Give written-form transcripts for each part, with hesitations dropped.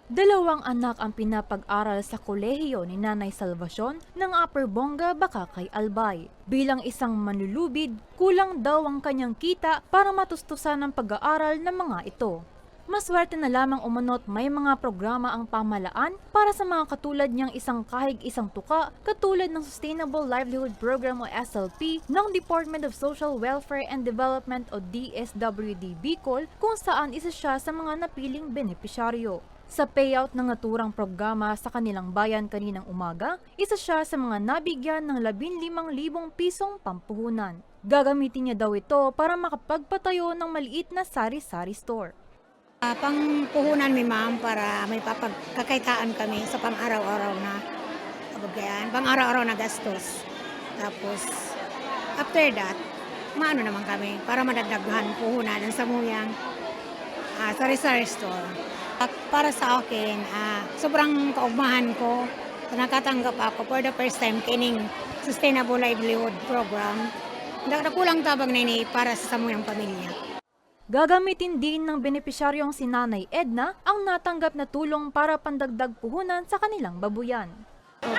Dalawang anak ang pinapag-aral sa kolehiyo ni Nanay Salvacion ng Upper Bonga, Bakakay, Albay. Bilang isang manlulubid, kulang daw ang kanyang kita para matustusan ang pag-aaral ng mga ito. Maswerte na lamang umanot may mga programa ang pamahalaan para sa mga katulad niyang isang kahig isang tuka katulad ng Sustainable Livelihood Program o SLP ng Department of Social Welfare and Development o DSWD Bicol kung saan isa siya sa mga napiling benepisyaryo. Sa payout ng naturang programa sa kanilang bayan kaninang umaga, isa siya sa mga nabigyan ng 15,000 pisong pampuhunan. Gagamitin niya daw ito para makapagpatayo ng maliit na sari-sari store. Pangpuhunan mi ma'am para may papagkakaitaan kami sa pang-araw-araw na kabagayan, pang-araw-araw na gastos. Tapos, after that, maano naman kami para madagdagan puhunan ng samuyang sari-sari store. At para sa akin, sobrang kaugmahan ko na nakatanggap ako for the first time kining Sustainable Livelihood Program. Nakulang tabang na ini para sa samuyang pamilya. Gagamitin din ng benepisyaryong si Nanay Edna ang natanggap na tulong para pandagdag puhunan sa kanilang babuyan.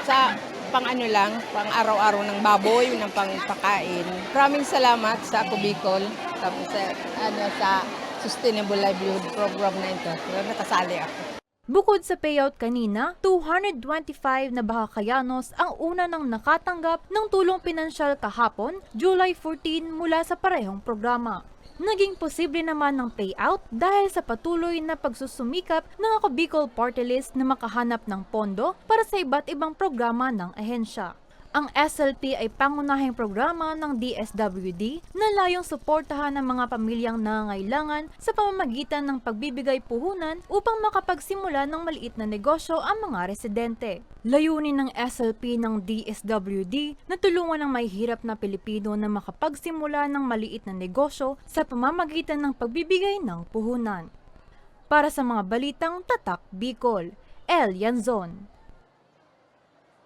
Sa pang-ano lang, pang-araw-araw ng baboy, ng pangpakain. Maraming salamat sa Ako Bicol, tapos sa Sustainable Livelihood Program na ito. Nakasali ako. Bukod sa payout kanina, 225 na Bakakayanos ang una nang nakatanggap ng tulong pinansyal kahapon, July 14 mula sa parehong programa. Naging posible naman ng payout dahil sa patuloy na pagsusumikap ng Ako Bicol Party List na makahanap ng pondo para sa iba't ibang programa ng ahensya. Ang SLP ay pangunahing programa ng DSWD na layong suportahan ng mga pamilyang nangangailangan sa pamamagitan ng pagbibigay puhunan upang makapagsimula ng maliit na negosyo ang mga residente. Layunin ng SLP ng DSWD na tulungan ang mahihirap na Pilipino na makapagsimula ng maliit na negosyo sa pamamagitan ng pagbibigay ng puhunan. Para sa mga balitang Tatak Bicol, El Yanzon.